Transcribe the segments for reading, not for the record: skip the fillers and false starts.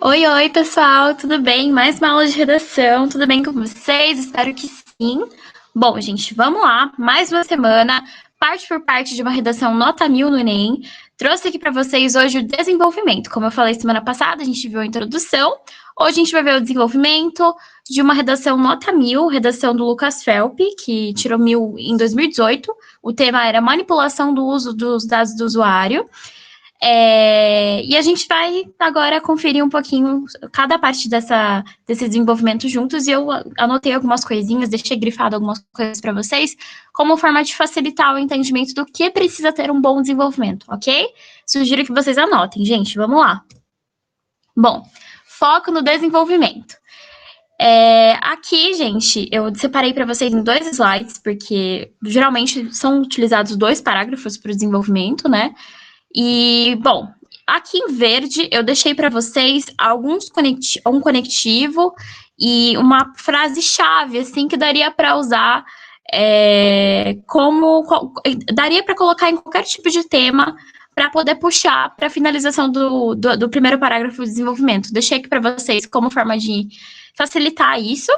Oi, oi, pessoal, tudo bem? Mais uma aula de redação, tudo bem com vocês? Espero que sim. Bom, gente, vamos lá, mais uma semana, parte por parte de uma redação nota 1000 no Enem. Trouxe aqui para vocês hoje o desenvolvimento. Como eu falei semana passada, a gente viu a introdução. Hoje a gente vai ver o desenvolvimento de uma redação nota 1000, redação do Lucas Felp, que tirou 1000 em 2018. O tema era manipulação do uso dos dados do usuário. E a gente vai agora conferir um pouquinho cada parte desse desenvolvimento juntos. E eu anotei algumas coisinhas, deixei grifado algumas coisas para vocês, como forma de facilitar o entendimento do que precisa ter um bom desenvolvimento, ok? Sugiro que vocês anotem, gente. Vamos lá. Bom, foco no desenvolvimento. Aqui, gente, eu separei para vocês em 2 slides, porque geralmente são utilizados 2 parágrafos para o desenvolvimento, né? E, bom, aqui em verde eu deixei para vocês um conectivo e uma frase-chave, assim, que daria para usar daria para colocar em qualquer tipo de tema para poder puxar para a finalização do primeiro parágrafo do desenvolvimento. Deixei aqui para vocês como forma de facilitar isso.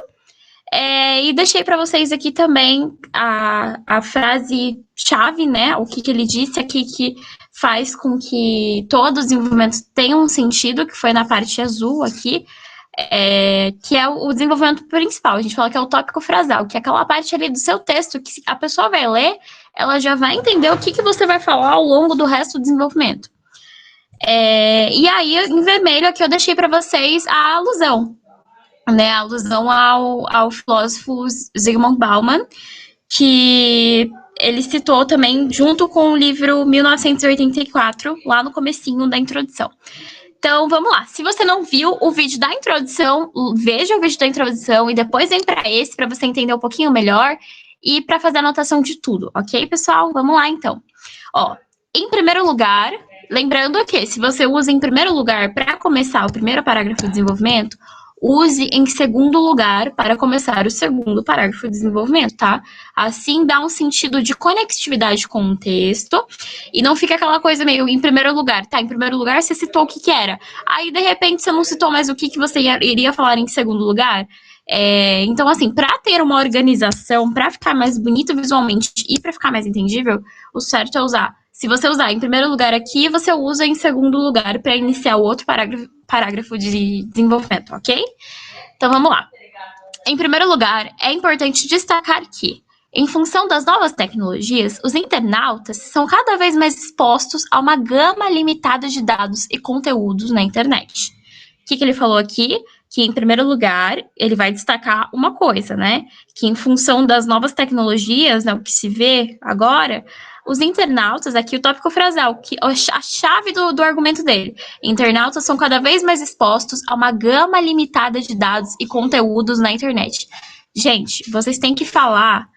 E deixei para vocês aqui também a frase-chave, né? O que ele disse aqui que faz com que todo o desenvolvimento tenha um sentido, que foi na parte azul aqui, que é o desenvolvimento principal. A gente fala que é o tópico frasal, que é aquela parte ali do seu texto que a pessoa vai ler, ela já vai entender o que você vai falar ao longo do resto do desenvolvimento. E aí, em vermelho, aqui eu deixei para vocês a alusão, né? A alusão ao filósofo Zygmunt Bauman, que ele citou também junto com o livro 1984, lá no comecinho da introdução. Então, vamos lá. Se você não viu o vídeo da introdução, veja o vídeo da introdução e depois vem para esse, para você entender um pouquinho melhor e para fazer a anotação de tudo, ok, pessoal? Vamos lá, então. Ó, em primeiro lugar, lembrando que se você usa em primeiro lugar para começar o primeiro parágrafo de desenvolvimento, use em segundo lugar para começar o segundo parágrafo de desenvolvimento, tá? Assim dá um sentido de conectividade com o texto e não fica aquela coisa meio em primeiro lugar, tá? Em primeiro lugar você citou o que era. Aí, de repente, você não citou mais o que você iria falar em segundo lugar. Então, assim, para ter uma organização, para ficar mais bonito visualmente e para ficar mais entendível, o certo é usar. Se você usar em primeiro lugar aqui, você usa em segundo lugar para iniciar o outro parágrafo de desenvolvimento, ok? Então vamos lá. Em primeiro lugar, é importante destacar que, em função das novas tecnologias, os internautas são cada vez mais expostos a uma gama limitada de dados e conteúdos na internet. O que ele falou aqui? Que, em primeiro lugar, ele vai destacar uma coisa, né? Que, em função das novas tecnologias, né, o que se vê agora, os internautas, aqui o tópico frasal, que a chave do argumento dele. Internautas são cada vez mais expostos a uma gama limitada de dados e conteúdos na internet. Gente, vocês têm que falar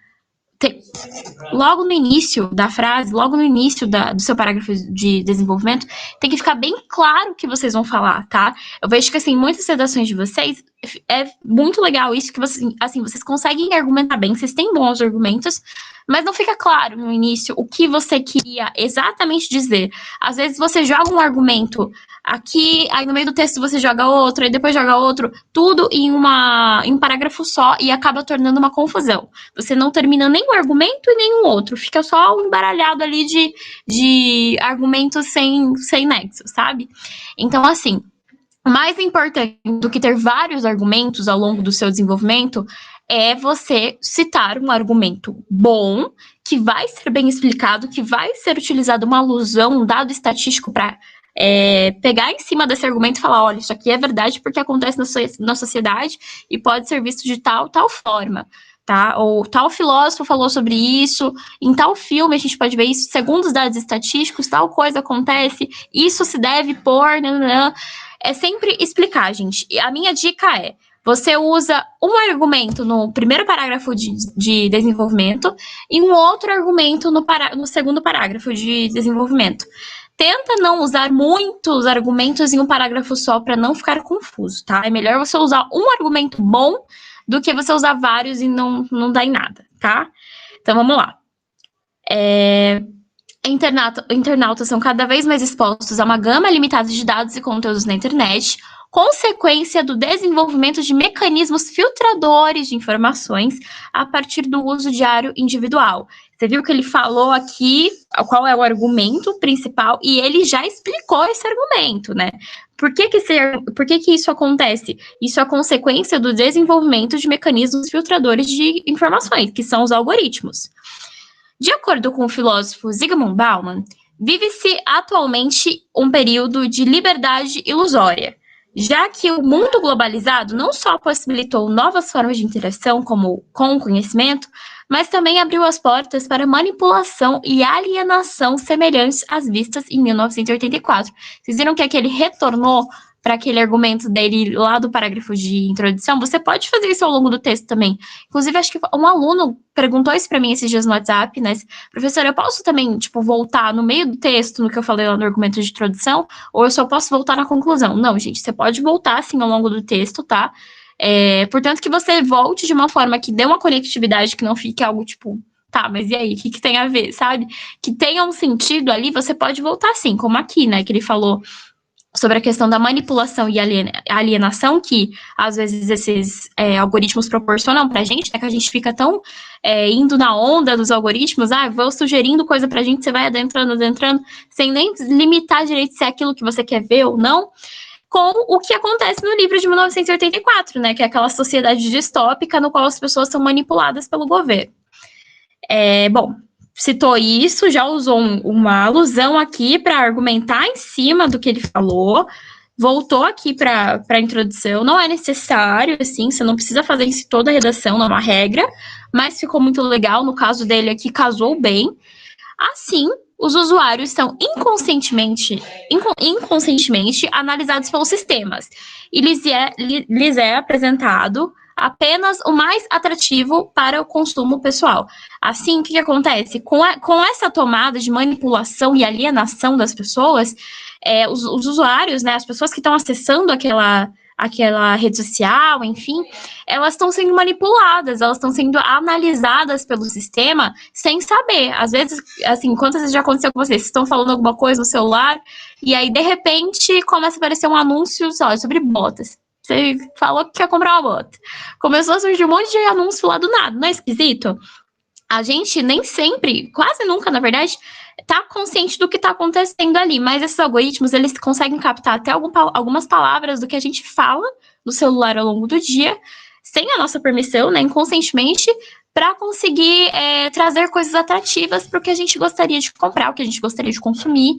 logo no início da frase, logo no início do seu parágrafo de desenvolvimento, tem que ficar bem claro o que vocês vão falar, tá? Eu vejo que, assim, muitas redações de vocês, é muito legal isso, que vocês, assim, vocês conseguem argumentar bem, vocês têm bons argumentos, mas não fica claro no início o que você queria exatamente dizer. Às vezes você joga um argumento aqui, aí no meio do texto você joga outro, aí depois joga outro, tudo em um parágrafo só e acaba tornando uma confusão. Você não termina nem um argumento e nem um outro, fica só um embaralhado ali de argumentos sem nexo, sabe? Então, assim, mais importante do que ter vários argumentos ao longo do seu desenvolvimento é você citar um argumento bom, que vai ser bem explicado, que vai ser utilizado uma alusão, um dado estatístico para pegar em cima desse argumento e falar, olha, isso aqui é verdade porque acontece na sociedade e pode ser visto de tal forma, tá? Ou tal filósofo falou sobre isso, em tal filme a gente pode ver isso, segundo os dados estatísticos, tal coisa acontece, isso se deve por... Nananã. É sempre explicar, gente. E a minha dica é, você usa um argumento no primeiro parágrafo de desenvolvimento e um outro argumento no segundo parágrafo de desenvolvimento. Tenta não usar muitos argumentos em um parágrafo só para não ficar confuso, tá? É melhor você usar um argumento bom do que você usar vários e não dar em nada, tá? Então, vamos lá. Internautas são cada vez mais expostos a uma gama limitada de dados e conteúdos na internet, consequência do desenvolvimento de mecanismos filtradores de informações a partir do uso diário individual. Você viu que ele falou aqui qual é o argumento principal e ele já explicou esse argumento, né? Por que isso acontece? Isso é a consequência do desenvolvimento de mecanismos filtradores de informações, que são os algoritmos. De acordo com o filósofo Zygmunt Bauman, vive-se atualmente um período de liberdade ilusória, já que o mundo globalizado não só possibilitou novas formas de interação com o conhecimento, mas também abriu as portas para manipulação e alienação semelhantes às vistas em 1984. Vocês viram que aquele retornou para aquele argumento dele lá do parágrafo de introdução? Você pode fazer isso ao longo do texto também. Inclusive, acho que um aluno perguntou isso para mim esses dias no WhatsApp, né? Professor, eu posso também, voltar no meio do texto, no que eu falei lá no argumento de introdução, ou eu só posso voltar na conclusão? Não, gente, você pode voltar, assim, ao longo do texto, tá? Portanto, que você volte de uma forma que dê uma conectividade, que não fique algo, tá, mas e aí, o que tem a ver, sabe? Que tenha um sentido ali, você pode voltar sim, como aqui, né, que ele falou sobre a questão da manipulação e alienação que, às vezes, esses algoritmos proporcionam pra gente, né, que a gente fica tão indo na onda dos algoritmos, vou sugerindo coisa pra gente, você vai adentrando, sem nem limitar direito se é aquilo que você quer ver ou não, com o que acontece no livro de 1984, né, que é aquela sociedade distópica no qual as pessoas são manipuladas pelo governo. Bom, citou isso, já usou uma alusão aqui para argumentar em cima do que ele falou, voltou aqui para a introdução, não é necessário, assim, você não precisa fazer isso em toda a redação, não é uma regra, mas ficou muito legal, no caso dele aqui, casou bem. Assim, os usuários são inconscientemente analisados pelos sistemas, e lhes é apresentado apenas o mais atrativo para o consumo pessoal. Assim, o que acontece? Com essa tomada de manipulação e alienação das pessoas, os usuários, né, as pessoas que estão acessando aquela rede social, enfim, elas estão sendo manipuladas, elas estão sendo analisadas pelo sistema sem saber. Às vezes, assim, quantas vezes já aconteceu com vocês? Vocês estão falando alguma coisa no celular e aí, de repente, começa a aparecer um anúncio, sei lá, sobre botas. Você falou que quer comprar uma bota. Começou a surgir um monte de anúncio lá do nada, não é esquisito? A gente nem sempre, quase nunca, na verdade, tá consciente do que tá acontecendo ali, mas esses algoritmos, eles conseguem captar até algumas palavras do que a gente fala no celular ao longo do dia, sem a nossa permissão, né, inconscientemente, para conseguir trazer coisas atrativas para o que a gente gostaria de comprar, o que a gente gostaria de consumir.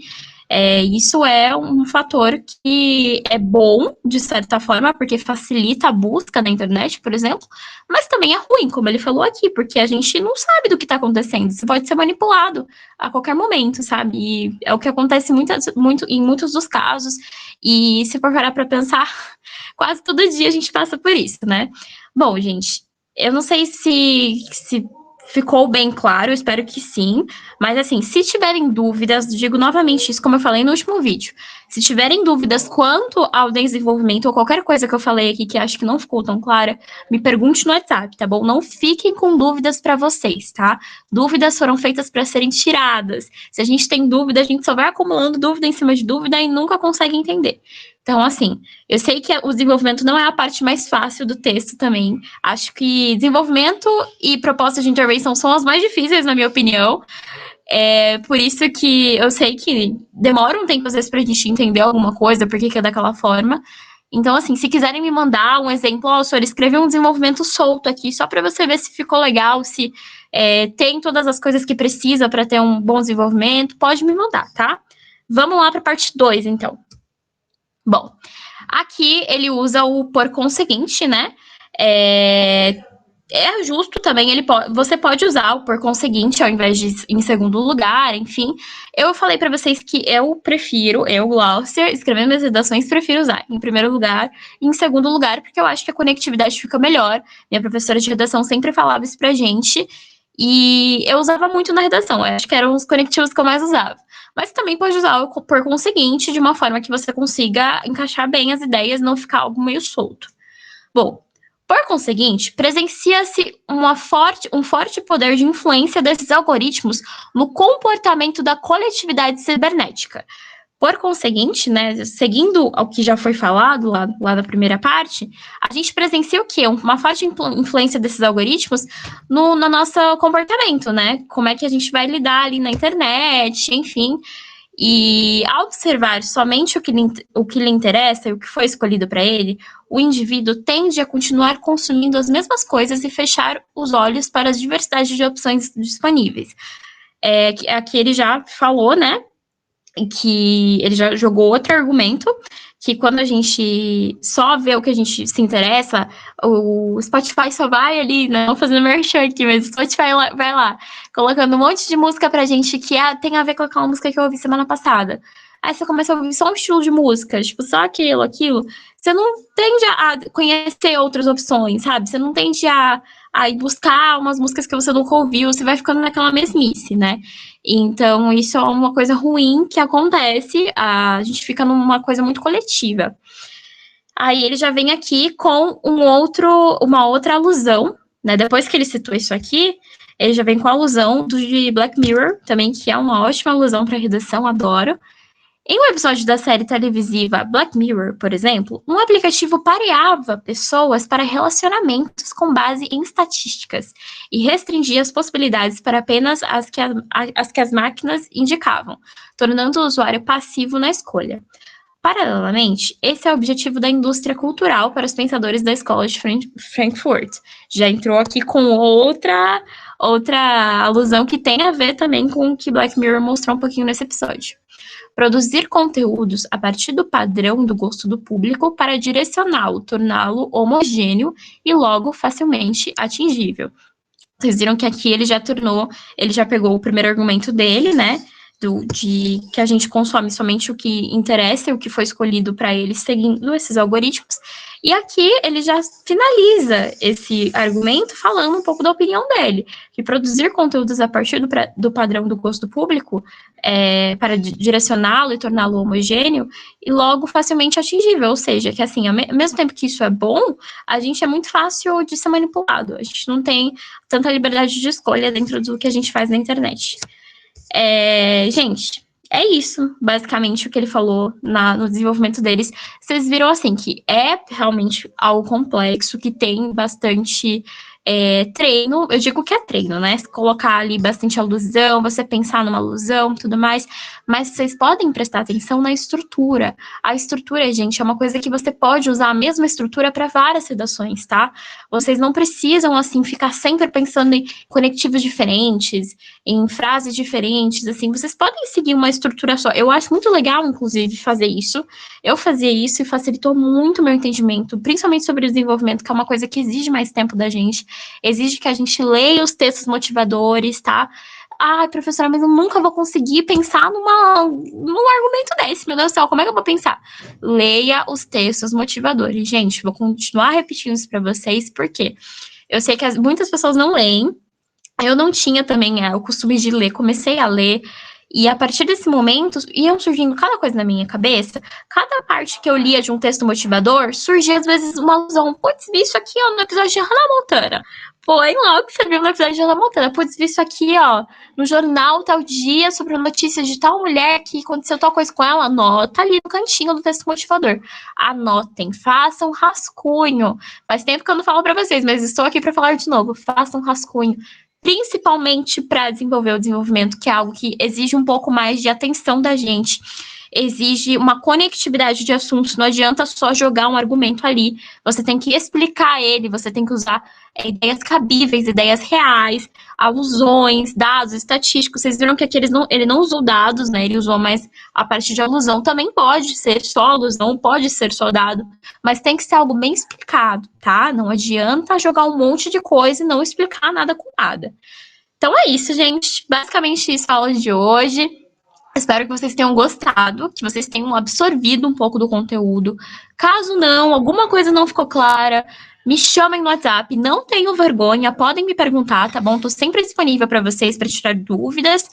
Isso é um fator que é bom, de certa forma, porque facilita a busca na internet, por exemplo, mas também é ruim, como ele falou aqui, porque a gente não sabe do que está acontecendo. Você pode ser manipulado a qualquer momento, sabe? E é o que acontece em muitos dos casos. E se for parar para pensar, quase todo dia a gente passa por isso, né? Bom, gente, eu não sei se ficou bem claro, eu espero que sim. Mas assim, se tiverem dúvidas, digo novamente isso, como eu falei no último vídeo. Se tiverem dúvidas quanto ao desenvolvimento ou qualquer coisa que eu falei aqui que acho que não ficou tão clara, me pergunte no WhatsApp, tá bom? Não fiquem com dúvidas para vocês, tá? Dúvidas foram feitas para serem tiradas. Se a gente tem dúvida, a gente só vai acumulando dúvida em cima de dúvida e nunca consegue entender. Então, assim, eu sei que o desenvolvimento não é a parte mais fácil do texto também. Acho que desenvolvimento e proposta de intervenção são as mais difíceis, na minha opinião. Por isso que eu sei que demora um tempo, às vezes, pra gente entender alguma coisa, por que é daquela forma. Então, assim, se quiserem me mandar um exemplo, senhor, escrevi um desenvolvimento solto aqui, só para você ver se ficou legal, se tem todas as coisas que precisa para ter um bom desenvolvimento, pode me mandar, tá? Vamos lá para a parte 2, então. Bom, aqui ele usa o por conseguinte, né? É justo também, você pode usar o por conseguinte ao invés de em segundo lugar, enfim. Eu falei para vocês que eu, Glaucia, escrevendo minhas redações, prefiro usar em primeiro lugar e em segundo lugar, porque eu acho que a conectividade fica melhor. Minha professora de redação sempre falava isso pra gente, e eu usava muito na redação, eu acho que eram os conectivos que eu mais usava. Mas também pode usar o por conseguinte de uma forma que você consiga encaixar bem as ideias, não ficar algo meio solto. Bom, Por conseguinte, presencia-se um forte poder de influência desses algoritmos no comportamento da coletividade cibernética. Por conseguinte, né, seguindo ao que já foi falado lá na primeira parte, a gente presencia o quê? Uma forte influência desses algoritmos no nosso comportamento, né? Como é que a gente vai lidar ali na internet, enfim. E ao observar somente o que lhe interessa e o que foi escolhido para ele, o indivíduo tende a continuar consumindo as mesmas coisas e fechar os olhos para as diversidades de opções disponíveis. Aqui ele já falou, né? Que ele já jogou outro argumento, que quando a gente só vê o que a gente se interessa, o Spotify só vai ali, não fazendo merchan aqui, mas o Spotify vai lá, colocando um monte de música pra gente que tem a ver com aquela música que eu ouvi semana passada. Aí você começa a ouvir só um estilo de música, tipo, só aquilo. Você não tende a conhecer outras opções, sabe? Você não tende a ir buscar umas músicas que você nunca ouviu, você vai ficando naquela mesmice, né? Então, isso é uma coisa ruim que acontece, a gente fica numa coisa muito coletiva. Aí ele já vem aqui com uma outra alusão, né? Depois que ele citou isso aqui, ele já vem com a alusão de Black Mirror, também, que é uma ótima alusão para redação, adoro. Em um episódio da série televisiva Black Mirror, por exemplo, um aplicativo pareava pessoas para relacionamentos com base em estatísticas e restringia as possibilidades para apenas as que as máquinas indicavam, tornando o usuário passivo na escolha. Paralelamente, esse é o objetivo da indústria cultural para os pensadores da escola de Frankfurt. Já entrou aqui com outra alusão que tem a ver também com o que Black Mirror mostrou um pouquinho nesse episódio. Produzir conteúdos a partir do padrão do gosto do público para direcioná-lo, torná-lo homogêneo e logo facilmente atingível. Vocês viram que aqui ele já pegou o primeiro argumento dele, né? De que a gente consome somente o que interessa e o que foi escolhido para ele seguindo esses algoritmos. E aqui ele já finaliza esse argumento falando um pouco da opinião dele, que produzir conteúdos a partir do padrão do gosto público para direcioná-lo e torná-lo homogêneo e logo facilmente atingível, ou seja, que assim, ao mesmo tempo que isso é bom, a gente é muito fácil de ser manipulado, a gente não tem tanta liberdade de escolha dentro do que a gente faz na internet. Gente, é isso, basicamente, o que ele falou no desenvolvimento deles. Vocês viram, assim, que é realmente algo complexo, que tem bastante treino. Eu digo que é treino, né? Colocar ali bastante alusão, você pensar numa alusão, tudo mais. Mas vocês podem prestar atenção na estrutura. A estrutura, gente, é uma coisa que você pode usar a mesma estrutura para várias redações, tá? Vocês não precisam, assim, ficar sempre pensando em conectivos diferentes, em frases diferentes, assim, vocês podem seguir uma estrutura só. Eu acho muito legal, inclusive, fazer isso. Eu fazia isso e facilitou muito o meu entendimento, principalmente sobre o desenvolvimento, que é uma coisa que exige mais tempo da gente, exige que a gente leia os textos motivadores, tá? Ai, professora, mas eu nunca vou conseguir pensar num argumento desse, meu Deus do céu, como é que eu vou pensar? Leia os textos motivadores. Gente, vou continuar repetindo isso para vocês, porque eu sei que muitas pessoas não leem. Eu não tinha também o costume de ler, comecei a ler, e a partir desse momento iam surgindo cada coisa na minha cabeça, cada parte que eu lia de um texto motivador, surgia às vezes uma alusão, putz, vi isso aqui ó, no episódio de Hannah Montana, foi logo que você viu no episódio de Hannah Montana, putz, vi isso aqui ó, no jornal tal dia, sobre a notícia de tal mulher que aconteceu tal coisa com ela, anota ali no cantinho do texto motivador, anotem, façam rascunho, faz tempo que eu não falo pra vocês, mas estou aqui pra falar de novo, façam rascunho, principalmente para desenvolver o desenvolvimento, que é algo que exige um pouco mais de atenção da gente, exige uma conectividade de assuntos, não adianta só jogar um argumento ali, você tem que explicar ele, você tem que usar ideias cabíveis, ideias reais, alusões, dados estatísticos. Vocês viram que aqui ele não usou dados, né? Ele usou mais a parte de alusão. Também pode ser só alusão, pode ser só dado, mas tem que ser algo bem explicado, tá? Não adianta jogar um monte de coisa e não explicar nada com nada. Então é isso, gente. Basicamente isso a aula de hoje. Espero que vocês tenham gostado, que vocês tenham absorvido um pouco do conteúdo. Caso não, alguma coisa não ficou clara, Me chamem no WhatsApp, não tenham vergonha, podem me perguntar, tá bom? Tô sempre disponível para vocês para tirar dúvidas.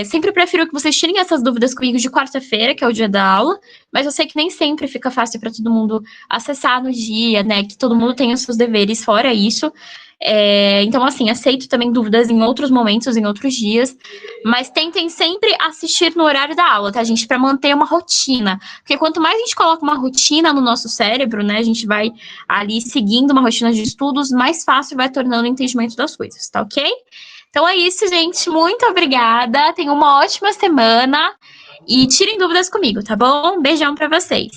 Sempre prefiro que vocês tirem essas dúvidas comigo de quarta-feira, que é o dia da aula, mas eu sei que nem sempre fica fácil para todo mundo acessar no dia, né? Que todo mundo tem os seus deveres fora isso. Então, assim, aceito também dúvidas em outros momentos, em outros dias, mas tentem sempre assistir no horário da aula, tá, gente? Para manter uma rotina. Porque quanto mais a gente coloca uma rotina no nosso cérebro, né? A gente vai ali seguindo uma rotina de estudos, mais fácil vai tornando o entendimento das coisas, tá ok? Então é isso, gente. Muito obrigada. Tenham uma ótima semana e tirem dúvidas comigo, tá bom? Beijão para vocês.